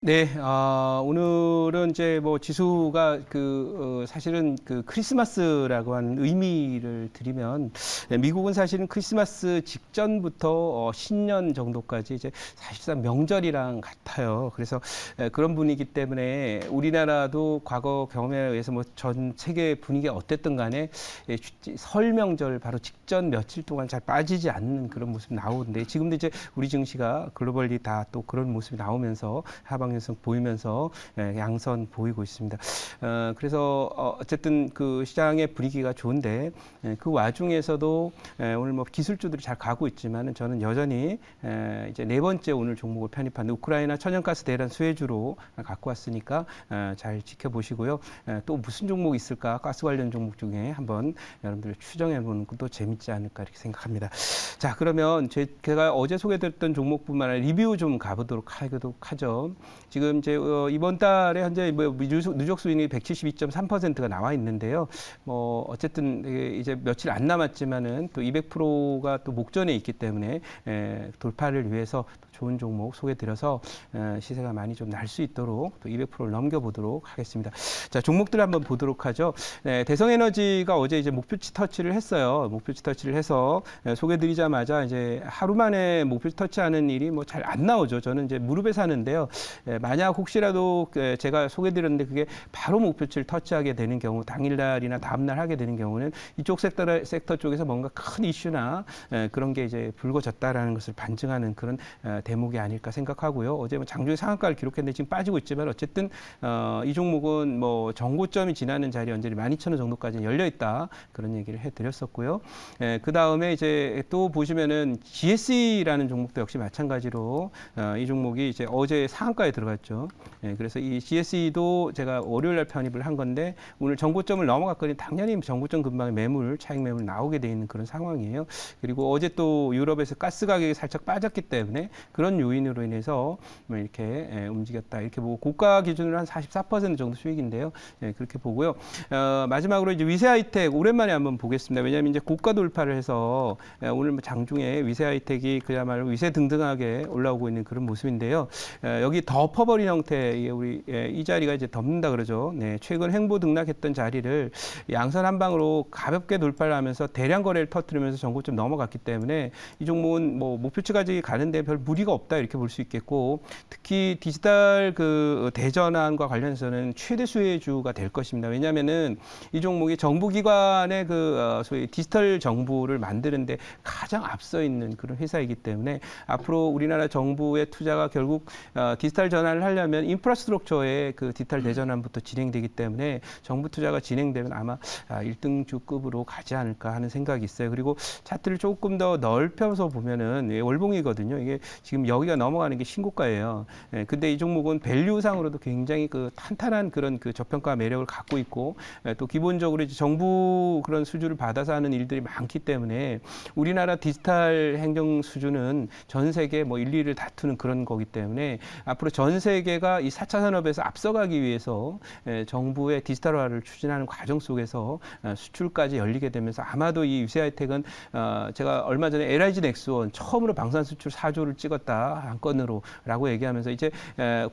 네, 오늘은 이제 뭐 지수가 사실은 그 크리스마스라고 하는 의미를 드리면, 미국은 사실은 크리스마스 직전부터 신년 정도까지 이제 사실상 명절이랑 같아요. 그래서 그런 분위기 때문에 우리나라도 과거 경험에 의해서 뭐 전 세계 분위기가 어땠든 간에 설 명절 바로 직전 며칠 동안 잘 빠지지 않는 그런 모습이 나오는데, 지금도 이제 우리 증시가 글로벌리 다 또 그런 모습이 나오면서 하방연성 보이면서 양선 보이고 있습니다. 그래서 어쨌든 그 시장의 분위기가 좋은데, 그 와중에서도 오늘 뭐 기술주들이 잘 가고 있지만 저는 여전히 이제 네 번째 오늘 종목을 편입한 우크라이나 천연가스 대란 수혜주로 갖고 왔으니까 잘 지켜보시고요. 또 무슨 종목이 있을까, 가스 관련 종목 중에 한번 여러분들 추정해보는 것도 재밌지 않을까 이렇게 생각합니다. 자, 그러면 제가 어제 소개드렸던 종목뿐만 아니라 리뷰 좀 가보도록 하죠. 지금 이제 이번 달에 현재 뭐 누적 수익이 172.3%가 나와 있는데요. 뭐 어쨌든 이제 며칠 안 남았지만은 또 200%가 또 목전에 있기 때문에 돌파를 위해서 좋은 종목 소개드려서 시세가 많이 좀 날 수 있도록 또 200%를 넘겨보도록 하겠습니다. 자, 종목들 한번 보도록 하죠. 네, 대성에너지가 어제 이제 목표치 터치를 했어요. 목표치 터치를 해서 소개드리자마자 이제 하루 만에 목표치 터치하는 일이 뭐 잘 안 나오죠. 저는 이제 무릎에 사는데요. 만약 혹시라도 제가 소개드렸는데 그게 바로 목표치를 터치하게 되는 경우, 당일날이나 다음날 하게 되는 경우는 이쪽 섹터 쪽에서 뭔가 큰 이슈나 그런 게 이제 불거졌다라는 것을 반증하는 그런 대목이 아닐까 생각하고요. 어제 뭐 장중에 상한가를 기록했는데 지금 빠지고 있지만 어쨌든 이 종목은 뭐 정고점이 지나는 자리 언저리 12,000원 정도까지 열려 있다, 그런 얘기를 해드렸었고요. 그 다음에 이제 또 보시면은 GSE라는 종목도 역시 마찬가지로 이 종목이 이제 어제 상한가에 들어갔죠. 그래서 이 GSE도 제가 월요일날 편입을 한 건데 오늘 정고점을 넘어갔거든요. 당연히 정고점 근방에 차익 매물 나오게 돼 있는 그런 상황이에요. 그리고 어제 또 유럽에서 가스 가격이 살짝 빠졌기 때문에 그런 요인으로 인해서 뭐 이렇게 움직였다, 이렇게 보고 고가 기준으로 한 44% 정도 수익인데요. 그렇게 보고요. 마지막으로 이제 위세하이텍 오랜만에 한번 보겠습니다. 왜냐하면 이제 고가 돌파를 해서 오늘 뭐 장중에 위세하이텍이 그야말로 위세 등등하게 올라오고 있는 그런 모습인데요. 여기 덮어버린 형태, 우리 이 자리가 이제 덮는다 그러죠. 네, 최근 횡보 등락했던 자리를 양선 한 방으로 가볍게 돌파를 하면서 대량 거래를 터뜨리면서 전고점 넘어갔기 때문에 이 종목은 뭐 목표치까지 가는데 별 무리가 없다, 이렇게 볼 수 있겠고, 특히 디지털 그 대전환과 관련해서는 최대 수혜주가 될 것입니다. 왜냐하면은 이 종목이 정부기관의 소위 디지털 정부를 만드는데 가장 앞서 있는 그런 회사이기 때문에 앞으로 우리나라 정부의 투자가 결국 디지털 전환을 하려면 인프라스트럭처의 그 디지털 대전환부터 진행되기 때문에 정부 투자가 진행되면 아마 1등주급으로 가지 않을까 하는 생각이 있어요. 그리고 차트를 조금 더 넓혀서 보면은 월봉이거든요. 이게 지금 여기가 넘어가는 게 신고가예요. 근데 이 종목은 밸류상으로도 굉장히 그 탄탄한 그런 그 저평가 매력을 갖고 있고, 또 기본적으로 이제 정부 그런 수주를 받아서 하는 일들이 많기 때문에 우리나라 디지털 행정 수주는 전 세계 뭐 1, 2위를 다투는 그런 거기 때문에 앞으로 전 세계가 이 4차 산업에서 앞서가기 위해서 정부의 디지털화를 추진하는 과정 속에서 수출까지 열리게 되면서 아마도 이 위세하이텍은 제가 얼마 전에 LIG 넥스원 처음으로 방산 수출 4조를 찍었다, 한 건으로 라고 얘기하면서 이제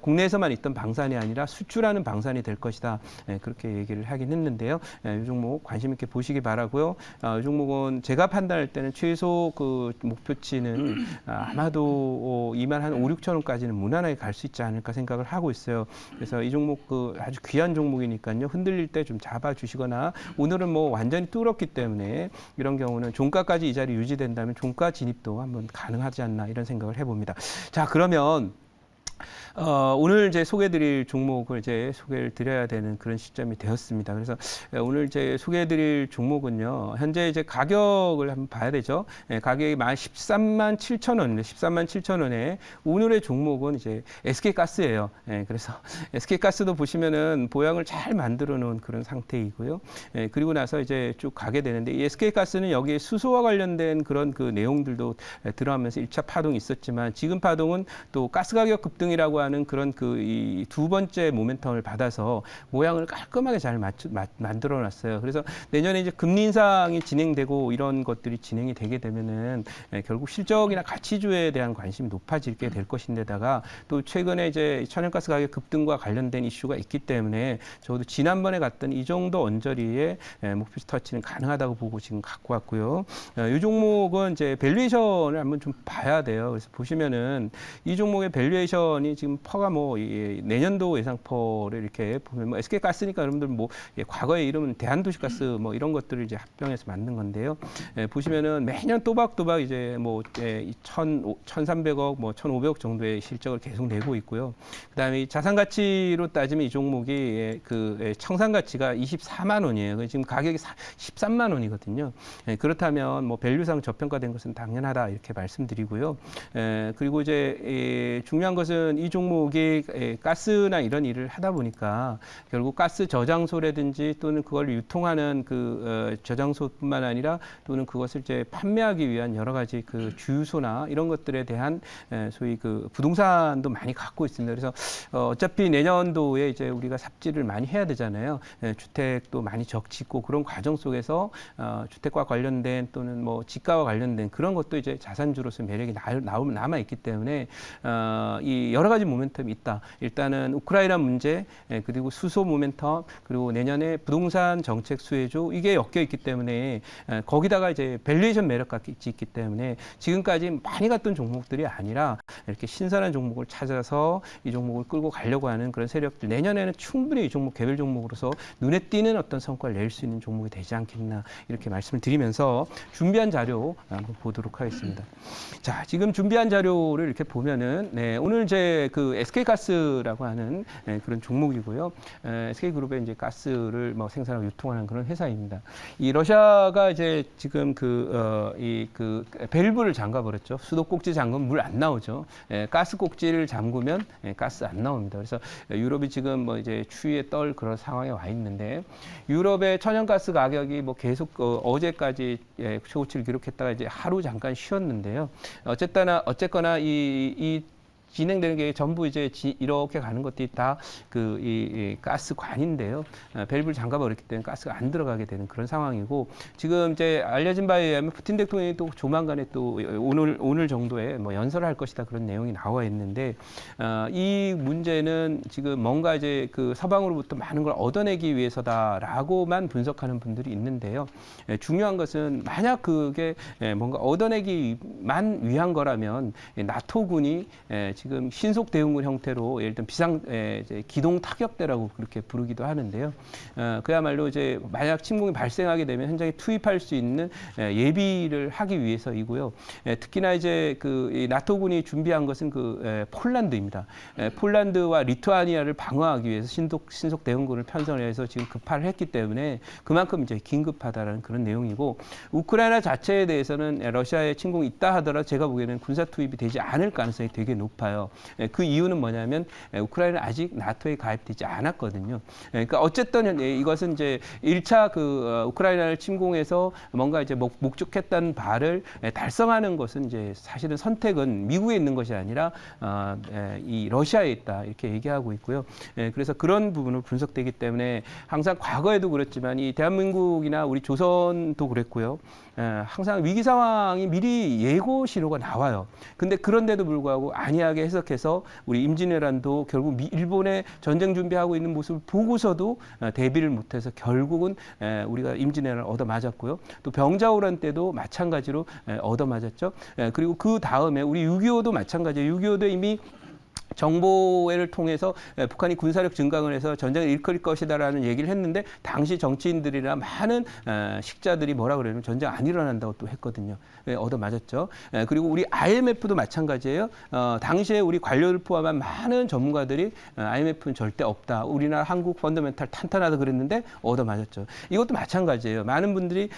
국내에서만 있던 방산이 아니라 수출하는 방산이 될 것이다, 그렇게 얘기를 하긴 했는데요. 이 종목 관심 있게 보시기 바라고요. 이 종목은 제가 판단할 때는 최소 그 목표치는 아마도 2만 한 5, 6천 원까지는 무난하게 갈 수 있지 않을까 생각을 하고 있어요. 그래서 이 종목 아주 귀한 종목이니까요. 흔들릴 때 좀 잡아주시거나, 오늘은 뭐 완전히 뚫었기 때문에 이런 경우는 종가까지 이 자리 유지된다면 종가 진입도 한번 가능하지 않나, 이런 생각을 해봅니다. 자, 그러면 오늘 이제 소개드릴 종목을 이제 소개를 드려야 되는 그런 시점이 되었습니다. 그래서 오늘 이제 소개드릴 종목은요, 현재 이제 가격을 한번 봐야 되죠. 가격이 13만 7천 원인데, 13만 7천 원에 오늘의 종목은 이제 SK가스예요. 그래서 SK가스도 보시면은 보양을 잘 만들어 놓은 그런 상태이고요. 그리고 나서 이제 쭉 가게 되는데, 이 SK가스는 여기에 수소와 관련된 그런 그 내용들도 들어가면서 1차 파동이 있었지만, 지금 파동은 또 가스 가격 급등 급등이라고 하는 그런 그 이 두 번째 모멘텀을 받아서 모양을 깔끔하게 잘 만들어 놨어요. 그래서 내년에 이제 금리 인상이 진행되고 이런 것들이 진행이 되게 되면은 결국 실적이나 가치주에 대한 관심이 높아지게 될 것인데다가 또 최근에 이제 천연가스 가격 급등과 관련된 이슈가 있기 때문에 저도 지난번에 갔던 이 정도 언저리에 목표 터치는 가능하다고 보고 지금 갖고 왔고요. 이 종목은 이제 밸류에이션을 한번 좀 봐야 돼요. 그래서 보시면은 이 종목의 밸류에이션이 지금 퍼가 뭐 내년도 예상 퍼를 이렇게 보면 뭐 SK가스니까 여러분들 뭐 과거의 이름은 대한도시가스 뭐 이런 것들을 이제 합병해서 만든 건데요. 보시면은 매년 또박또박 이제 뭐 1,300억 뭐 1,500억 정도의 실적을 계속 내고 있고요. 그다음에 이 자산 가치로 따지면 이 종목이 그 청산 가치가 24만 원이에요. 지금 가격이 13만 원이거든요. 그렇다면 뭐 밸류상 저평가된 것은 당연하다 이렇게 말씀드리고요. 그리고 이제 중요한 것은 이 종목이 가스나 이런 일을 하다 보니까 결국 가스 저장소라든지 또는 그걸 유통하는 그 저장소뿐만 아니라 또는 그것을 이제 판매하기 위한 여러 가지 그 주유소나 이런 것들에 대한 소위 그 부동산도 많이 갖고 있습니다. 그래서 어차피 내년도에 이제 우리가 삽질을 많이 해야 되잖아요. 주택도 많이 적짓고 그런 과정 속에서 주택과 관련된 또는 뭐 집가와 관련된 그런 것도 이제 자산주로서 매력이 남아 있기 때문에 이 여러 가지 모멘텀이 있다. 일단은 우크라이나 문제 그리고 수소 모멘텀 그리고 내년에 부동산 정책 수혜주 이게 엮여 있기 때문에 거기다가 이제 밸류에이션 매력까지 있기 때문에 지금까지 많이 갔던 종목들이 아니라 이렇게 신선한 종목을 찾아서 이 종목을 끌고 가려고 하는 그런 세력들 내년에는 충분히 이 종목 개별 종목으로서 눈에 띄는 어떤 성과를 낼 수 있는 종목이 되지 않겠나 이렇게 말씀을 드리면서 준비한 자료 한번 보도록 하겠습니다. 자, 지금 준비한 자료를 이렇게 보면은 오늘 이제 그 SK가스라고 하는 그런 종목이고요. SK그룹의 이제 가스를 뭐 생산하고 유통하는 그런 회사입니다. 이 러시아가 이제 지금 이 밸브를 잠가 버렸죠. 수도 꼭지 잠그면 물 안 나오죠. 가스 꼭지를 잠그면 가스 안 나옵니다. 그래서 유럽이 지금 뭐 이제 추위에 떨 그런 상황에 와 있는데 유럽의 천연가스 가격이 뭐 계속 어제까지 최고치를 기록했다가 이제 하루 잠깐 쉬었는데요. 어쨌거나 이 진행되는 게 전부 이제 이렇게 가는 것들이 다 이 가스관인데요. 밸브를 잠가버렸기 때문에 가스가 안 들어가게 되는 그런 상황이고 지금 이제 알려진 바에 의하면 푸틴 대통령이 또 조만간에 또 오늘 정도에 뭐 연설을 할 것이다 그런 내용이 나와 있는데 이 문제는 지금 뭔가 이제 그 서방으로부터 많은 걸 얻어내기 위해서다라고만 분석하는 분들이 있는데요. 중요한 것은 만약 그게 뭔가 얻어내기만 위한 거라면 나토군이 지금 신속 대응군 형태로 예를 들면 기동 타격대라고 그렇게 부르기도 하는데요. 그야말로 이제 만약 침공이 발생하게 되면 현장에 투입할 수 있는 예비를 하기 위해서이고요. 특히나 이제 이 나토군이 준비한 것은 폴란드입니다. 폴란드와 리투아니아를 방어하기 위해서 신속 대응군을 편성해서 지금 급파를 했기 때문에 그만큼 이제 긴급하다라는 그런 내용이고 우크라이나 자체에 대해서는 러시아의 침공이 있다 하더라도 제가 보기에는 군사 투입이 되지 않을 가능성이 되게 높아요. 그 이유는 뭐냐면 우크라이나는 아직 나토에 가입되지 않았거든요. 그러니까 어쨌든 이것은 이제 1차 우크라이나를 침공해서 뭔가 이제 목적했던 바를 달성하는 것은 이제 사실은 선택은 미국에 있는 것이 아니라 이 러시아에 있다 이렇게 얘기하고 있고요. 그래서 그런 부분을 분석되기 때문에 항상 과거에도 그랬지만 이 대한민국이나 우리 조선도 그랬고요. 항상 위기 상황이 미리 예고 신호가 나와요. 근데 그런데도 불구하고 안이하게 해석해서 우리 임진왜란도 결국 일본의 전쟁 준비하고 있는 모습을 보고서도 대비를 못해서 결국은 우리가 임진왜란을 얻어맞았고요. 또 병자호란 때도 마찬가지로 얻어맞았죠. 그리고 그 다음에 우리 6.25도 마찬가지예요. 6.25도 이미 정보회를 통해서 북한이 군사력 증강을 해서 전쟁을 일으킬 것이다라는 얘기를 했는데 당시 정치인들이나 많은 식자들이 뭐라 그러냐면 전쟁 안 일어난다고 또 했거든요. 얻어맞았죠. 그리고 우리 IMF도 마찬가지예요. 당시에 우리 관료를 포함한 많은 전문가들이 IMF는 절대 없다. 우리나라 한국 펀더멘탈 탄탄하다 그랬는데 얻어맞았죠. 이것도 마찬가지예요. 많은 분들이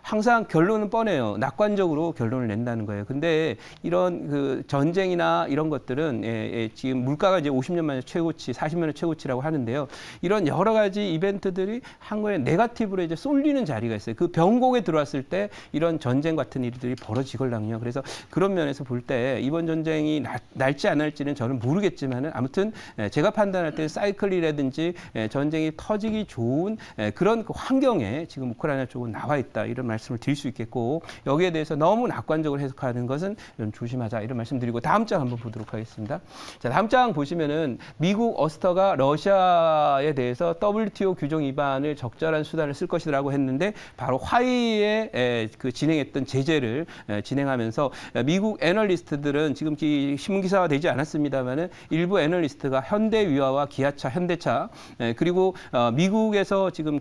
항상 결론은 뻔해요. 낙관적으로 결론을 낸다는 거예요. 근데 이런 전쟁이나 이런 것들은 지금 물가가 이제 50년 만에 최고치, 40년의 최고치라고 하는데요. 이런 여러 가지 이벤트들이 한국의 네거티브로 이제 쏠리는 자리가 있어요. 그 변곡에 들어왔을 때 이런 전쟁 같은 일들이 벌어지걸랑요. 그래서 그런 면에서 볼 때 이번 전쟁이 날지 안 날지는 저는 모르겠지만은 아무튼 제가 판단할 때 사이클이라든지 전쟁이 터지기 좋은 그런 그 환경에 지금 우크라이나 쪽은 나와 있다 이런 말씀을 드릴 수 있겠고 여기에 대해서 너무 낙관적으로 해석하는 것은 좀 조심하자 이런 말씀드리고 다음 장 한번 보도록 하겠습니다. 자, 다음 장 보시면은 미국 어스터가 러시아에 대해서 WTO 규정 위반을 적절한 수단을 쓸 것이라고 했는데 바로 화해에 그 진행했던 제재를 진행하면서 미국 애널리스트들은 지금 신문 기사가 되지 않았습니다만은 일부 애널리스트가 현대위아와 기아차, 현대차 그리고 미국에서 지금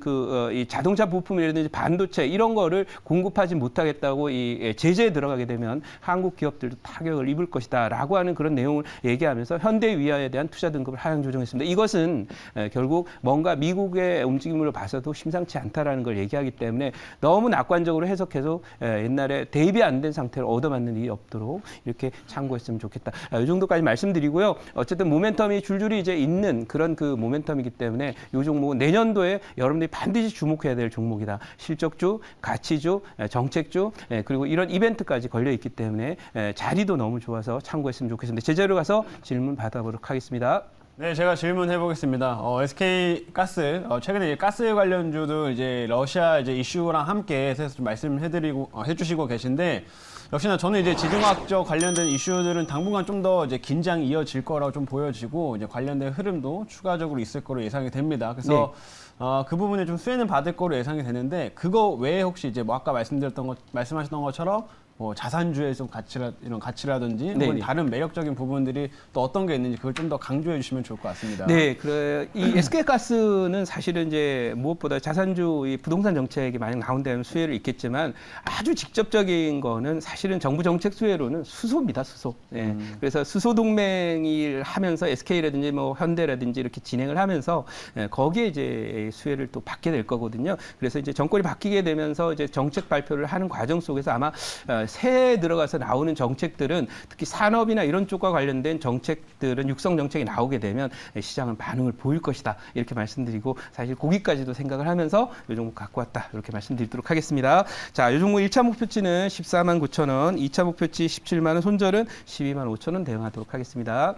이 자동차 부품이라든지 반도체 이런 거를 공급하지 못하겠다고 이 제재에 들어가게 되면 한국 기업들도 타격을 입을 것이다라고 하는 그런 내용을 얘기하면서 현대위아에 대한 투자 등급을 하향 조정했습니다. 이것은 결국 뭔가 미국의 움직임으로 봐서도 심상치 않다라는 걸 얘기하기 때문에 너무 낙관적으로 해석해서 옛날에 대입이 안 된 상태로 얻어맞는 일이 없도록 이렇게 참고했으면 좋겠다. 이 정도까지 말씀드리고요. 어쨌든 모멘텀이 줄줄이 이제 있는 그런 그 모멘텀이기 때문에 이 종목은 내년도에 여러분들이 반드시 주목해야 될 종목이다. 실적주, 가치주, 정책주, 그리고 이런 이벤트까지 걸려 있기 때문에 자리도 너무 좋아서 참고했으면 좋겠습니다. 제자로 가서 질문 받아보도록 하겠습니다. 네, 제가 질문해 보겠습니다. SK 가스 최근에 가스 관련주도 이제 러시아 이제 이슈랑 함께 해서 좀 말씀해드리고 해주시고 계신데 역시나 저는 이제 지정학적 관련된 이슈들은 당분간 좀 더 이제 긴장이 이어질 거라고 좀 보여지고 이제 관련된 흐름도 추가적으로 있을 거로 예상이 됩니다. 그래서 그 부분에 좀 수혜는 받을 거로 예상이 되는데 그거 외에 혹시 이제 뭐 아까 말씀하셨던 것처럼 뭐 자산주의 좀 이런 가치라든지 혹은 다른 매력적인 부분들이 또 어떤 게 있는지 그걸 좀 더 강조해 주시면 좋을 것 같습니다. 네, 이 SK가스는 사실은 이제 무엇보다 자산주 이 부동산 정책이 만약 나온다면 수혜를 있겠지만 아주 직접적인 거는 사실은 정부 정책 수혜로는 수소입니다, 수소. 네. 그래서 수소 동맹을 하면서 SK라든지 뭐 현대라든지 이렇게 진행을 하면서 거기에 이제 수혜를 또 받게 될 거거든요. 그래서 이제 정권이 바뀌게 되면서 이제 정책 발표를 하는 과정 속에서 아마 새해에 들어가서 나오는 정책들은 특히 산업이나 이런 쪽과 관련된 정책들은 육성 정책이 나오게 되면 시장은 반응을 보일 것이다. 이렇게 말씀드리고 사실 거기까지도 생각을 하면서 이 종목 갖고 왔다. 이렇게 말씀드리도록 하겠습니다. 자, 이 종목 1차 목표치는 14만 9천 원, 2차 목표치 17만 원, 손절은 12만 5천 원 대응하도록 하겠습니다.